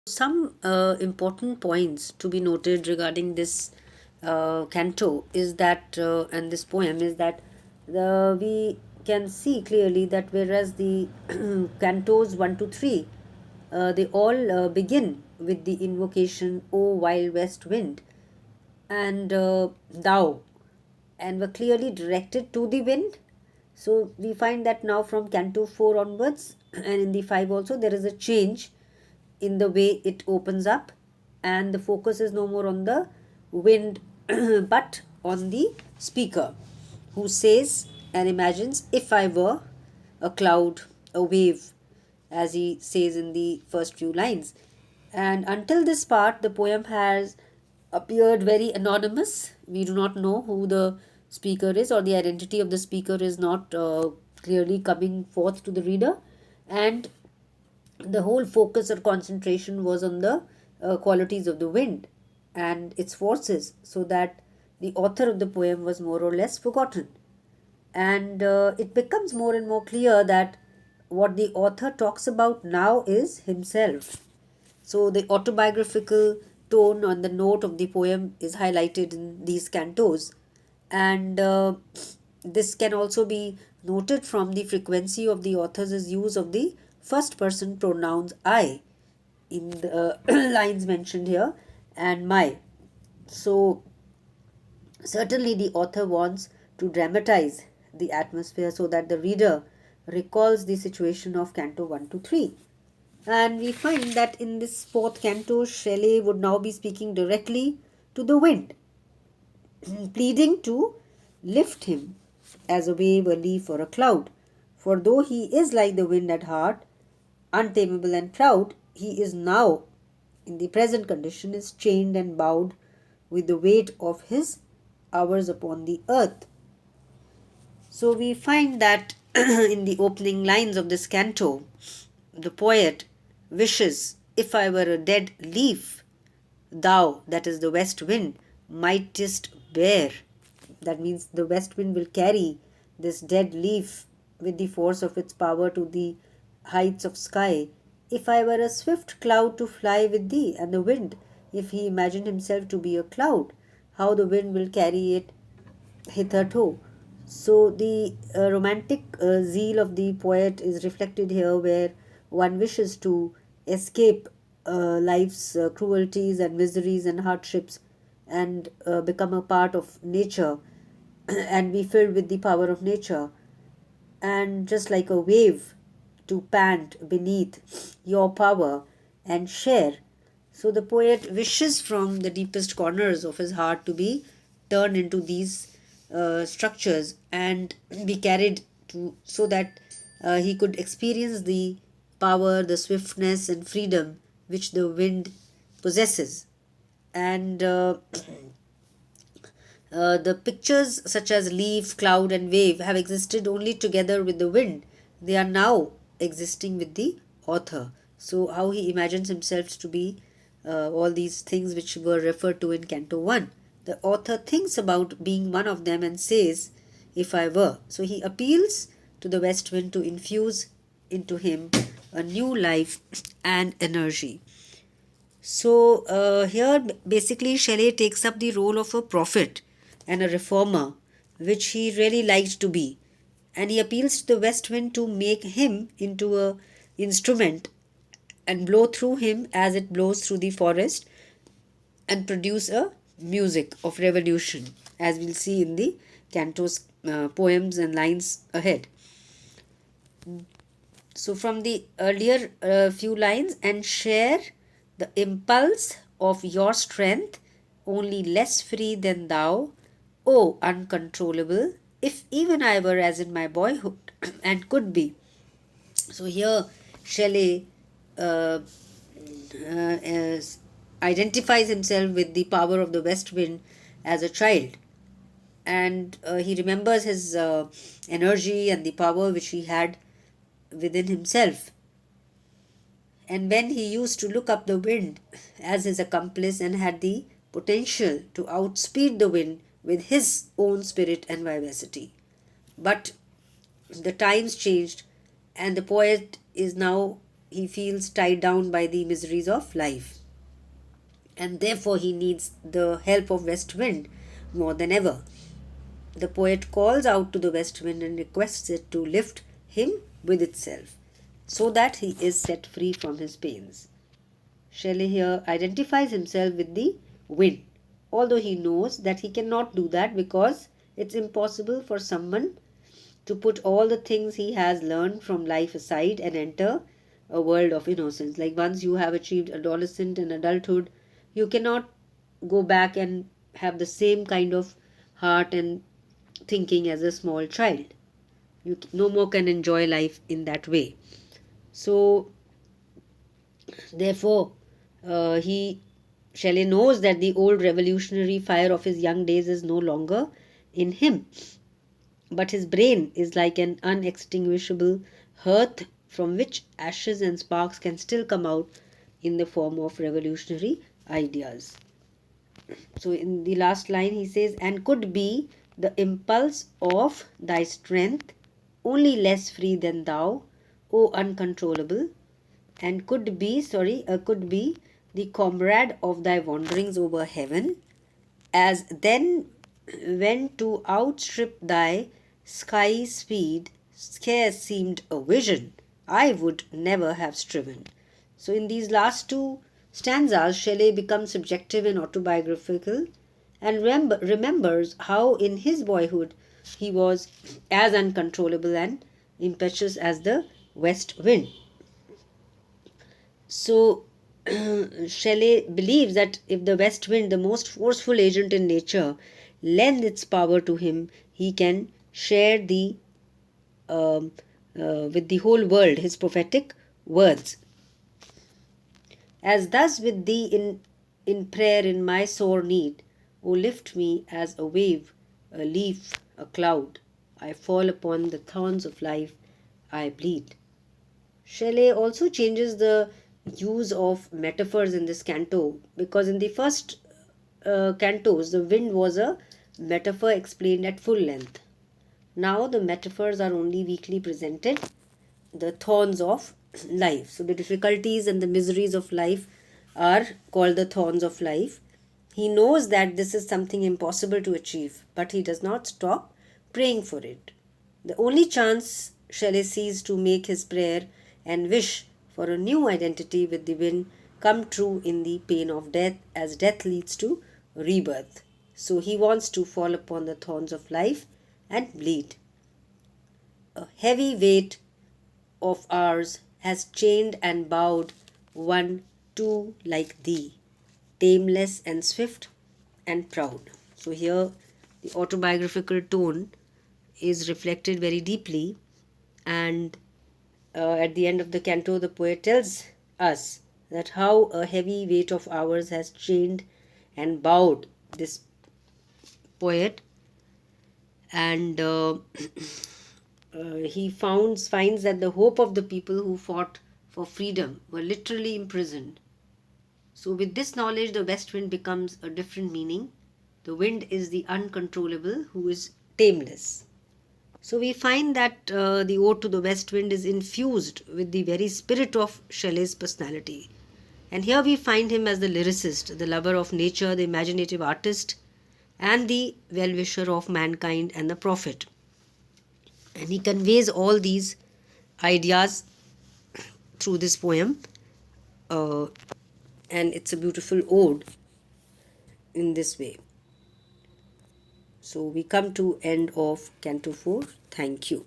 Some important points to be noted regarding this canto is that, and this poem is that we can see clearly that whereas the cantos 1 to 3, they all begin with the invocation, O wild west wind, and thou, and were clearly directed to the wind. So we find that now from Canto 4 onwards, and in the 5 also, there is a change in the way it opens up, and the focus is no more on the wind but on the speaker, who says and imagines, if I were a cloud, a wave, as he says in the first few lines. And until this part, the poem has appeared very anonymous. We do not know who the speaker is, or the identity of the speaker is not clearly coming forth to the reader. And the whole focus or concentration was on the qualities of the wind and its forces, so that the author of the poem was more or less forgotten. And it becomes more and more clear that what the author talks about now is himself. So the autobiographical tone on the note of the poem is highlighted in these cantos, and this can also be noted from the frequency of the author's use of the first person pronouns I in the lines mentioned here, and my. So certainly the author wants to dramatize the atmosphere so that the reader recalls the situation of Canto 1 to 3. And we find that in this fourth canto, Shelley would now be speaking directly to the wind, pleading to lift him as a wave, a leaf, or a cloud. For though he is like the wind at heart, untamable and proud, he is now, in the present condition, is chained and bowed with the weight of his hours upon the earth. So we find that in the opening lines of this canto, the poet wishes, if I were a dead leaf, thou, that is the west wind, mightest bear. That means the west wind will carry this dead leaf with the force of its power to the heights of sky. If I were a swift cloud to fly with thee, and the wind, if he imagined himself to be a cloud, how the wind will carry it hitherto. So the romantic zeal of the poet is reflected here, where one wishes to escape life's cruelties and miseries and hardships, and become a part of nature and be filled with the power of nature, and just like a wave to pant beneath your power and share. So the poet wishes from the deepest corners of his heart to be turned into these structures and be carried to, so that he could experience the power, the swiftness, and freedom which the wind possesses. And the pictures such as leaf, cloud, and wave have existed only together with the wind. They are now existing with the author. So, how he imagines himself to be all these things which were referred to in Canto 1. The author thinks about being one of them and says, if I were. So, he appeals to the west wind to infuse into him a new life and energy. So here basically Shelley takes up the role of a prophet and a reformer, which he really liked to be. And he appeals to the west wind to make him into a instrument and blow through him as it blows through the forest, and produce a music of revolution, as we'll see in the cantos, poems and lines ahead. So from the earlier few lines, and share the impulse of your strength, only less free than thou, O uncontrollable, if even I were as in my boyhood and could be. So here Shelley identifies himself with the power of the west wind as a child, and he remembers his energy and the power which he had within himself. And when he used to look up the wind as his accomplice and had the potential to outspeed the wind with his own spirit and vivacity. But the times changed, and the poet is now he feels tied down by the miseries of life, and therefore he needs the help of west wind more than ever. The poet calls out to the west wind and requests it to lift him with itself so that he is set free from his pains. Shelley here identifies himself with the wind, although he knows that he cannot do that because it's impossible for someone to put all the things he has learned from life aside and enter a world of innocence. Like once you have achieved adolescent and adulthood, you cannot go back and have the same kind of heart and thinking as a small child. You no more can enjoy life in that way. So therefore, he Shelley knows that the old revolutionary fire of his young days is no longer in him, but his brain is like an unextinguishable hearth from which ashes and sparks can still come out in the form of revolutionary ideas. So, in the last line, he says, and could be the impulse of thy strength only less free than thou, O uncontrollable, and could be the comrade of thy wanderings over heaven, as then when to outstrip thy sky speed scarce seemed a vision, I would never have striven. So, in these last two stanzas, Shelley becomes subjective and autobiographical and remembers how in his boyhood he was as uncontrollable and impetuous as the west wind. So, Shelley believes that if the west wind, the most forceful agent in nature, lends its power to him, he can share um, with the whole world his prophetic words. As thus with thee in prayer in my sore need, O lift me as a wave, a leaf, a cloud. I fall upon the thorns of life, I bleed. Shelley also changes the use of metaphors in this canto, because in the first cantos, the wind was a metaphor explained at full length. Now the metaphors are only weakly presented, the thorns of life. So the difficulties and the miseries of life are called the thorns of life. He knows that this is something impossible to achieve, but he does not stop praying for it. The only chance Shelley sees to make his prayer and wish for a new identity with the wind come true in the pain of death, as death leads to rebirth. So he wants to fall upon the thorns of life and bleed. A heavy weight of ours has chained and bowed one too like thee, tameless and swift and proud. So here the autobiographical tone is reflected very deeply, and at the end of the canto the poet tells us that how a heavy weight of ours has chained and bowed this poet, and he finds that the hope of the people who fought for freedom were literally imprisoned. So, with this knowledge, the west wind becomes a different meaning. The wind is the uncontrollable who is tameless. So, we find that the ode to the west wind is infused with the very spirit of Shelley's personality. And here we find him as the lyricist, the lover of nature, the imaginative artist, and the well wisher of mankind and the prophet. And he conveys all these ideas through this poem, uh, and it's a beautiful ode in this way. So we come to end of Canto 4. Thank you.